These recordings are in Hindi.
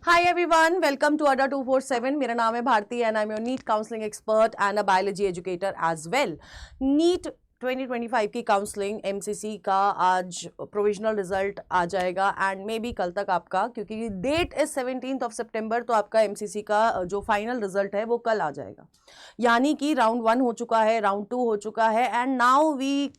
Hi everyone, welcome to ADA 247. मेरा नाम है Bharti and I am your NEET counselling expert and a biology educator as well. NEET 2025 की काउंसलिंग एमसीसी का आज प्रोविजनल रिजल्ट आ जाएगा एंड मे बी कल तक आपका, क्योंकि डेट इज 17 सितंबर, तो आपका एमसीसी का जो फाइनल रिजल्ट है वो कल आ जाएगा. यानी कि राउंड 1 हो चुका है, राउंड 2 हो चुका है and now we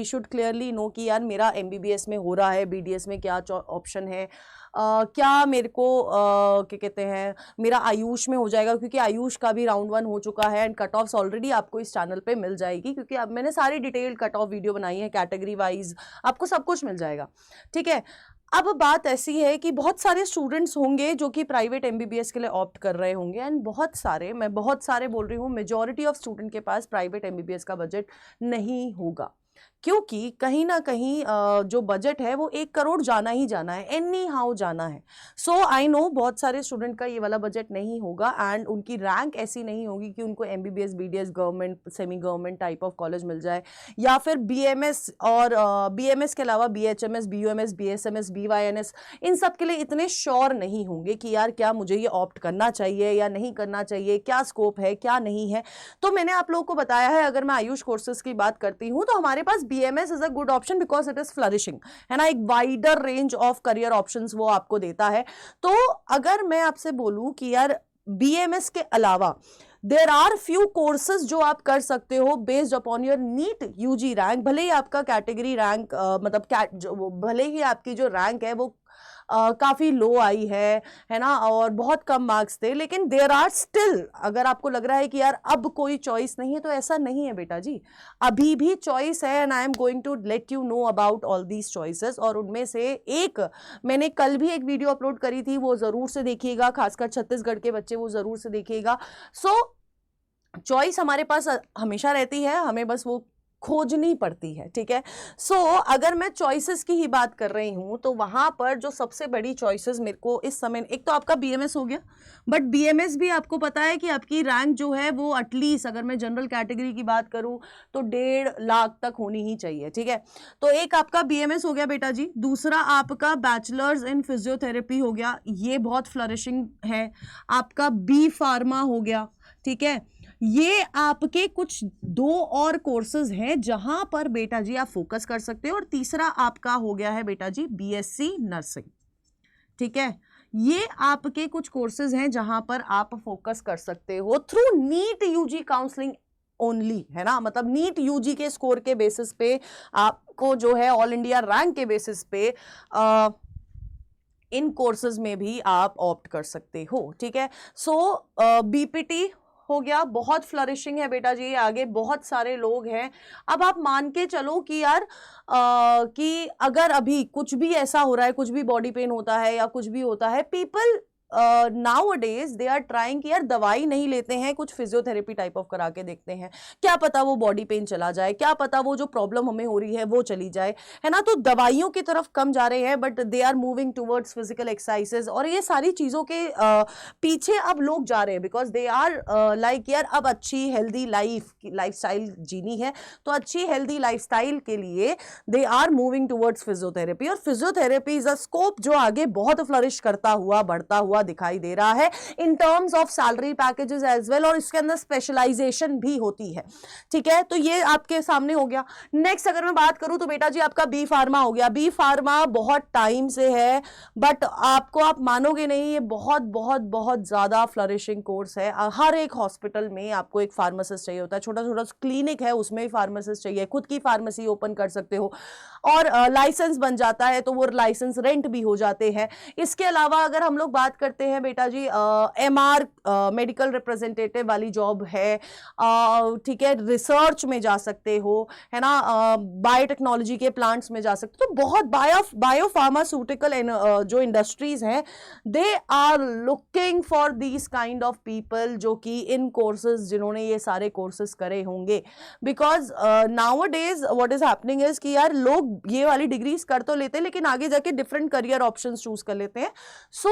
should clearly know कि यार मेरा एमबीबीएस में हो रहा है, बीडीएस में क्या ऑप्शन है, क्या मेरे को क्या कहते हैं मेरा आयुष में हो जाएगा, क्योंकि आयुष का भी राउंड 1 हो चुका है एंड कट ऑफ्स ऑलरेडी आपको इस चैनल पे मिल जाएगी, क्योंकि अब मैंने सारी डिटेल्ड कट ऑफ वीडियो बनाई है, कैटेगरी वाइज आपको सब कुछ मिल जाएगा. ठीक है, अब बात ऐसी है कि बहुत सारे स्टूडेंट्स होंगे जो कि प्राइवेट एमबीबीएस के लिए ऑप्ट कर रहे होंगे एंड मैं बहुत सारे बोल रही हूँ, मेजॉरिटी ऑफ स्टूडेंट के पास प्राइवेट एमबीबीएस का बजट नहीं होगा, क्योंकि कहीं ना कहीं जो बजट है वो 1 करोड़ जाना ही जाना है, एनी हाउ जाना है. सो आई नो बहुत सारे स्टूडेंट का ये वाला बजट नहीं होगा एंड उनकी रैंक ऐसी नहीं होगी कि उनको MBBS BDS government semi government type of college मिल जाए, या फिर बीएमएस और बीएमएस के अलावा बीएचएमएस, बीयूएमएस, बीएसएमएस, बीवाईएनएस, इन सब के लिए इतने श्योर नहीं होंगे कि यार क्या मुझे ये ऑप्ट करना चाहिए या नहीं करना चाहिए, क्या स्कोप है क्या नहीं है. तो मैंने आप लोगों को बताया है, अगर मैं आयुष कोर्सेज की बात करती हूँ तो हमारे पास BMS is a good option because it is flourishing, है ना. एक wider range of career options वो आपको देता है. तो अगर मैं आपसे बोलूं कि यार BMS के अलावा देर आर फ्यू कोर्सेज जो आप कर सकते हो based upon your NEET UG rank, भले ही आपका कैटेगरी रैंक भले ही आपकी जो रैंक है वो काफी लो आई है ना, और बहुत कम मार्क्स थे, लेकिन देयर आर स्टिल, अगर आपको लग रहा है कि यार अब कोई चॉइस नहीं है, तो ऐसा नहीं है बेटा जी, अभी भी चॉइस है and I am going to let you know about all these choices. और उनमें से एक मैंने कल भी एक वीडियो अपलोड करी थी, वो जरूर से देखिएगा, खासकर छत्तीसगढ़ के बच्चे वो जरूर से देखिएगा. सो चॉइस हमारे पास हमेशा रहती है, हमें बस वो खोजनी पड़ती है. ठीक है, सो अगर मैं चॉइसेस की ही बात कर रही हूं तो वहां पर जो सबसे बड़ी चॉइसेस मेरे को इस समय, एक तो आपका बीएमएस हो गया, बट बीएमएस भी आपको पता है कि आपकी रैंक जो है वो एटलीस्ट, अगर मैं जनरल कैटेगरी की बात करूं तो 1.5 लाख तक होनी ही चाहिए. ठीक है, तो एक आपका बीएमएस हो गया बेटा जी. दूसरा आपका बैचलर्स इन फिजियोथेरेपी हो गया, ये बहुत फ्लरिशिंग है. आपका बी फार्मा हो गया. ठीक है, ये आपके कुछ 2 और कोर्सेज हैं जहां पर बेटा जी आप फोकस कर सकते हो. और तीसरा आपका हो गया है बेटा जी बीएससी नर्सिंग. ठीक है, ये आपके कुछ कोर्सेज हैं जहां पर आप फोकस कर सकते हो through NEET UG counselling only, है ना. मतलब नीट यूजी के स्कोर के बेसिस पे आपको जो है ऑल इंडिया रैंक के बेसिस पे इन कोर्सेज में भी आप ऑप्ट कर सकते हो. ठीक है, सो बीपीटी हो गया, बहुत फ्लरिशिंग है बेटा जी, आगे बहुत सारे लोग हैं. अब आप मान के चलो कि यार कि अगर अभी कुछ भी ऐसा हो रहा है, कुछ भी बॉडी पेन होता है या कुछ भी होता है, people nowadays they are trying कि यार दवाई नहीं लेते हैं, कुछ फिजियोथेरेपी टाइप ऑफ करा के देखते हैं, क्या पता वो बॉडी पेन चला जाए, क्या पता वो जो प्रॉब्लम हमें हो रही है वो चली जाए, है ना. तो दवाइयों की तरफ कम जा रहे हैं, but they are moving towards physical exercises, और ये सारी चीजों के पीछे अब लोग जा रहे हैं बिकॉज दे आर लाइक यार अब अच्छी हेल्दी लाइफस्टाइल जीनी है, तो अच्छी हेल्दी लाइफस्टाइल के लिए they are moving towards physiotherapy. और फिजियोथेरेपी इज अ स्कोप जो आगे बहुत फ्लरिश करता हुआ बढ़ता हुआ दिखाई दे रहा है in terms of salary packages as well, और इसके अंदर स्पेशलाइजेशन भी होती है. ठीक है, तो ये आपके सामने हो गया. नेक्स्ट अगर मैं बात करूं तो बेटा जी आपका बी फार्मा हो गया. बी फार्मा बहुत टाइम से है, बट आप मानोगे नहीं, ये बहुत बहुत बहुत ज्यादा फ्लरिशिंग कोर्स है. हर एक हॉस्पिटल में आपको एक फार्मासिस्ट चाहिए होता है, छोटा छोटा क्लिनिक है उसमें भी फार्मासिस्ट चाहिए, खुद की फार्मेसी ओपन कर सकते हो, और लाइसेंस बन जाता है तो वो लाइसेंस रेंट भी हो जाते हैं. इसके अलावा अगर हम लोग बात करते हैं बेटा जी, एमआर मेडिकल रिप्रेजेंटेटिव वाली जॉब है. ठीक है, रिसर्च में जा सकते हो, है ना, बायोटेक्नोलॉजी के प्लांट्स में जा सकते हो. तो बहुत बायो फार्मास्यूटिकल जो इंडस्ट्रीज हैं, they are looking for these kind of people जो कि इन कोर्सेज, जिन्होंने ये सारे कोर्सेज करे होंगे. Because now days what is happening is कि यार लोग ये वाली डिग्रीज कर तो लेते हैं, लेकिन आगे जाके डिफरेंट करियर ऑप्शंस चूज कर लेते हैं. सो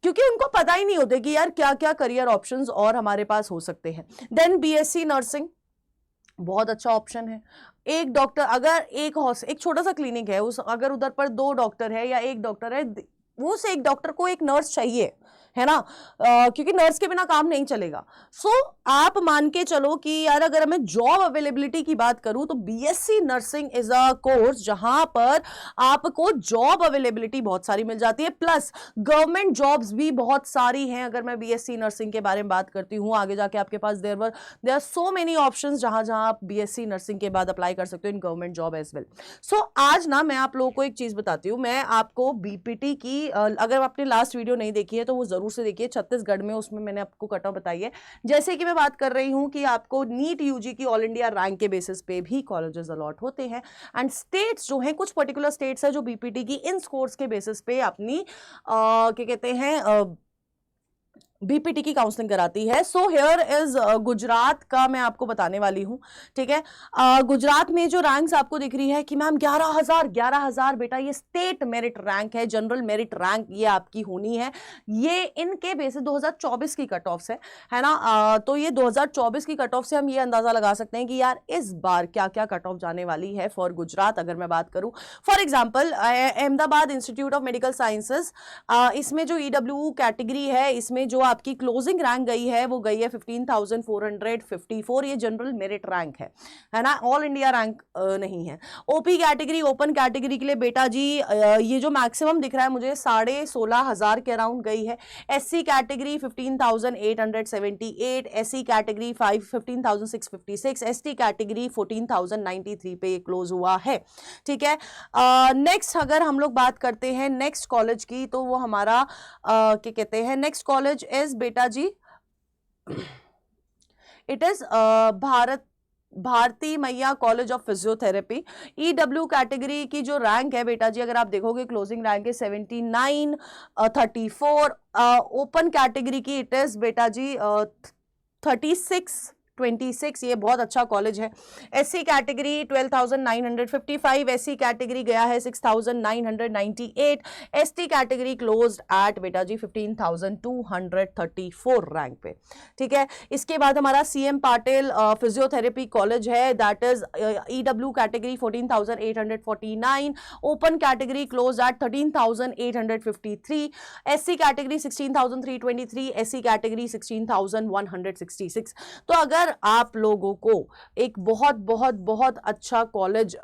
क्योंकि उनको पता ही नहीं होते कि यार क्या क्या करियर ऑप्शंस और हमारे पास हो सकते हैं. देन बीएससी नर्सिंग बहुत अच्छा ऑप्शन है. एक डॉक्टर, अगर एक छोटा सा क्लिनिक है, उस अगर उधर पर 2 डॉक्टर है या 1 डॉक्टर है, वो से एक डॉक्टर को एक नर्स चाहिए, है ना, क्योंकि नर्स के बिना काम नहीं चलेगा। सो आप मान के चलो कि यार अगर मैं जॉब अवेलेबिलिटी की बात करूं तो BSc nursing is a course जहां पर आपको जॉब अवेलेबिलिटी बहुत सारी मिल जाती है, प्लस गवर्नमेंट जॉब्स भी बहुत सारी हैं। अगर मैं बीएससी नर्सिंग के बारे में बात करती हूं, आगे जाके आपके पास there are so many options जहां जहां आप बीएससी नर्सिंग के बाद अप्लाई कर सकते हो in government job as well. So आज ना मैं आप लोगों को एक चीज बताती हूँ, मैं आपको बीपीटी की अगर आपने लास्ट वीडियो नहीं देखी है तो वो जरूर से देखिए, छत्तीसगढ़ में, उसमें मैंने आपको कट ऑफ बताई है। जैसे कि मैं बात कर रही हूं कि आपको नीट यूजी की ऑल इंडिया रैंक के बेसिस पे भी कॉलेजेस अलॉट होते हैं, एंड स्टेट्स जो हैं, कुछ पर्टिकुलर स्टेट्स है जो बीपीटी की इन स्कोर्स के बेसिस पे अपनी क्या कहते हैं बीपीटी की काउंसलिंग कराती है। सो हियर इज गुजरात का मैं आपको बताने वाली हूं, ठीक है। गुजरात में जो रैंक्स आपको दिख रही है कि मैम 11,000 बेटा, ये स्टेट मेरिट रैंक है, जनरल मेरिट रैंक ये आपकी होनी है। ये इनके बेसिस 2024 की कट ऑफ है ना। तो ये 2024 की कट ऑफ से हम ये अंदाजा लगा सकते हैं कि यार इस बार क्या क्या कट ऑफ जाने वाली है फॉर गुजरात। अगर मैं बात करूं for example Ahmedabad institute of medical sciences, इसमें जो ईडब्ल्यू कैटेगरी है, इसमें जो आपकी क्लोजिंग रैंक गई है वो गई है 15,454। ये जनरल मेरिट रैंक है ना, ऑल इंडिया रैंक नहीं है। ओपी कैटेगरी, ओपन कैटेगरी के लिए बेटा जी ये जो मैक्सिमम दिख रहा है मुझे 16,500 के अराउंड गई है। SC category 15,878, SC category 15,656, ST category 14,093 पे क्लोज हुआ है, ठीक है। नेक्स्ट अगर हम लोग बात करते हैं नेक्स्ट कॉलेज की, तो वो हमारा क्या कहते हैं, नेक्स्ट कॉलेज इज बेटा जी, it is Bharti Maiya college of physiotherapy. EW category की जो रैंक है बेटा जी, अगर आप देखोगे क्लोजिंग रैंक है 7934। ओपन कैटेगरी की इट इज बेटा जी 3626, ये बहुत अच्छा कॉलेज है। एससी कैटेगरी 12,955, एससी कैटेगरी गया है 6,998, एसटी कैटेगरी क्लोज्ड एट बेटा जी 15,234 रैंक पे, ठीक है। इसके बाद हमारा सीएम पाटिल फिजियोथेरेपी कॉलेज है, that is EW category 14,849, open category close at 13,853, SC category 16,323, SC category 16,166। तो अगर आप लोगों को एक बहुत बहुत बहुत अच्छा कॉलेज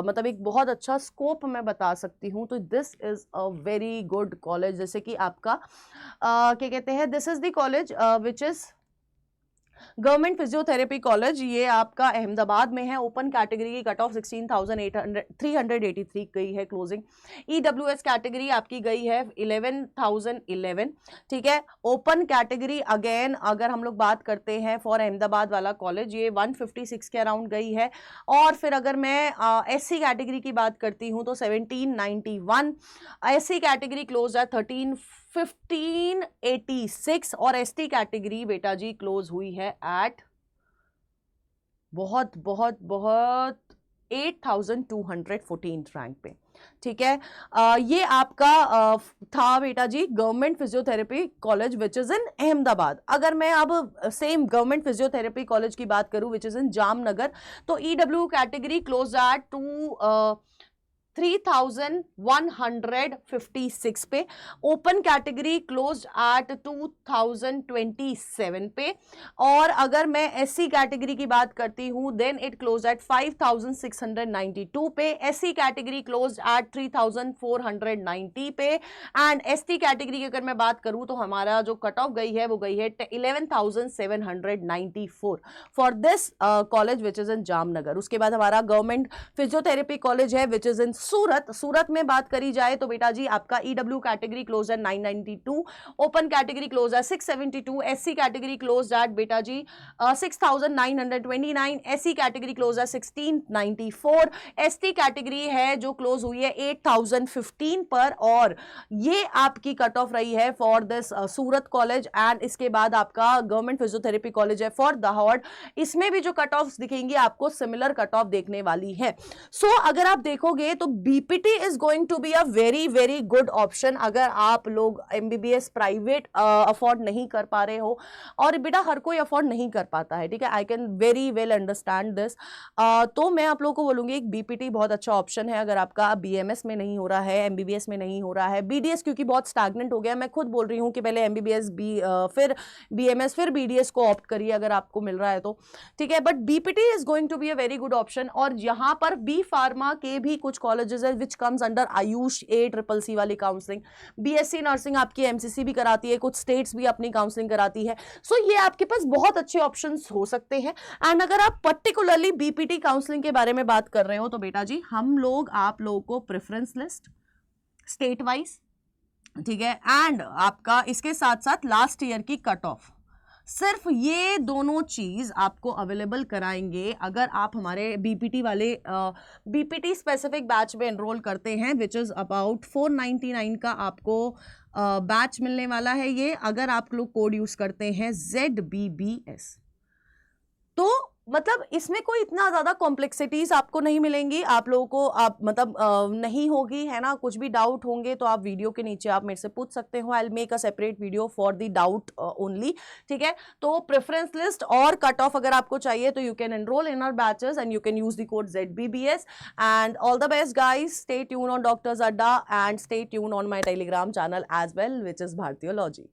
मतलब एक बहुत अच्छा स्कोप मैं बता सकती हूं, तो this is a very good college. जैसे कि आपका क्या कहते हैं, this is the college which is government physiotherapy college, ये आपका अहमदाबाद में है। ओपन कैटेगरी की कट ऑफ 16,383 गई है क्लोजिंग। ईडब्ल्यूएस कैटेगरी आपकी गई है 11,011, ठीक है। ओपन कैटेगरी अगेन अगर हम लोग बात करते हैं फॉर अहमदाबाद वाला कॉलेज, ये 156 के अराउंड गई है। और फिर अगर मैं एससी कैटेगरी की बात करती हूँ तो 1791, एससी कैटेगरी क्लोज है 1586, और एसटी कैटेगरी बेटा जी क्लोज हुई है एट बहुत बहुत बहुत 8,214 रैंक पे, ठीक है। ये आपका था बेटा जी government physiotherapy college which is in Ahmedabad. अगर मैं अब सेम गवर्नमेंट फिजियोथेरेपी कॉलेज की बात करूं विच इज इन जामनगर, तो ईडब्ल्यू कैटेगरी क्लोज एट 3,156 पे, ओपन कैटेगरी क्लोज्ड एट 2,027 पे, और अगर मैं एससी कैटेगरी की बात करती हूं देन इट क्लोज एट 5,692 पे, एससी कैटेगरी क्लोज्ड एट 3,490 पे, एंड एसटी कैटेगरी की अगर मैं बात करूं तो हमारा जो कट ऑफ गई है वो गई है 11,794 for this college which is इन जामनगर। उसके बाद हमारा गवर्नमेंट फिजियोथेरेपी कॉलेज है विच इज इन सूरत में बात करी जाए तो बेटा जी आपका EW category close at 992, open category close at 672, SC category close at बेटा जी 6,929, SC category close at 1,694, ST category है जो क्लोज हुई है 8,015 पर, और ये आपकी कट ऑफ रही है for this Surat college. And इसके बाद आपका गवर्नमेंट फिजियोथेरेपी कॉलेज है फॉर दाहोद, इसमें भी जो कट ऑफ दिखेंगी आपको सिमिलर कट ऑफ देखने वाली है। सो अगर आप देखोगे तो BPT is going to be a very very good option अगर आप लोग एमबीबीएस प्राइवेट अफोर्ड नहीं कर पा रहे हो, और बेटा हर कोई अफोर्ड नहीं कर पाता है, ठीक है, I can very well understand this. तो मैं आप लोगों को बोलूंगी एक बीपीटी बहुत अच्छा ऑप्शन है अगर आपका बीएमएस में नहीं हो रहा है, एमबीबीएस में नहीं हो रहा है, बीडीएस क्योंकि बहुत स्टैग्नेंट हो गया, मैं खुद बोल रही हूँ कि पहले एमबीबीएस फिर बीएमएस फिर बीडीएस को ऑप्ट करिए अगर आपको मिल रहा है तो, ठीक है, but BPT is going to be a very good option. और यहाँ पर बी फार्मा के भी कुछ कॉलेजेस है which comes under Ayush ACCC वाली काउंसलिंग, बीएससी नर्सिंग आपकी एमसीसी भी कराती है, कुछ स्टेट्स भी अपनी काउंसलिंग कराती है, सो ये आपके पास बहुत अच्छे ऑप्शंस हो सकते हैं। एंड अगर आप पर्टिकुलरली बीपीटी काउंसलिंग के बारे में बात कर रहे हो तो बेटा जी हम लोग आप लोगों को प्रेफरेंस लिस्ट स्टेट वाइज, ठीक है, एंड आपका इसके साथ साथ लास्ट ईयर की कट ऑफ, सिर्फ ये दोनों चीज आपको अवेलेबल कराएंगे अगर आप हमारे बीपीटी वाले बीपीटी स्पेसिफिक बैच में एनरोल करते हैं, विच इज अबाउट 499 का आपको बैच मिलने वाला है ये, अगर आप लोग कोड यूज करते हैं ZBBS। तो मतलब इसमें कोई इतना ज्यादा कॉम्प्लेक्सिटीज आपको नहीं मिलेंगी, आप लोगों को आप मतलब नहीं होगी, है ना, कुछ भी डाउट होंगे तो आप वीडियो के नीचे आप मेरे से पूछ सकते हो, I will make a separate video for the doubt only, ठीक है। तो प्रेफरेंस लिस्ट और कट ऑफ अगर आपको चाहिए तो you can enrol in our batches and you can use the code ZBBS and all the best guys, stay tune on Doctors Adda and stay tune on my Telegram channel as well which is भारतीयोलॉजी।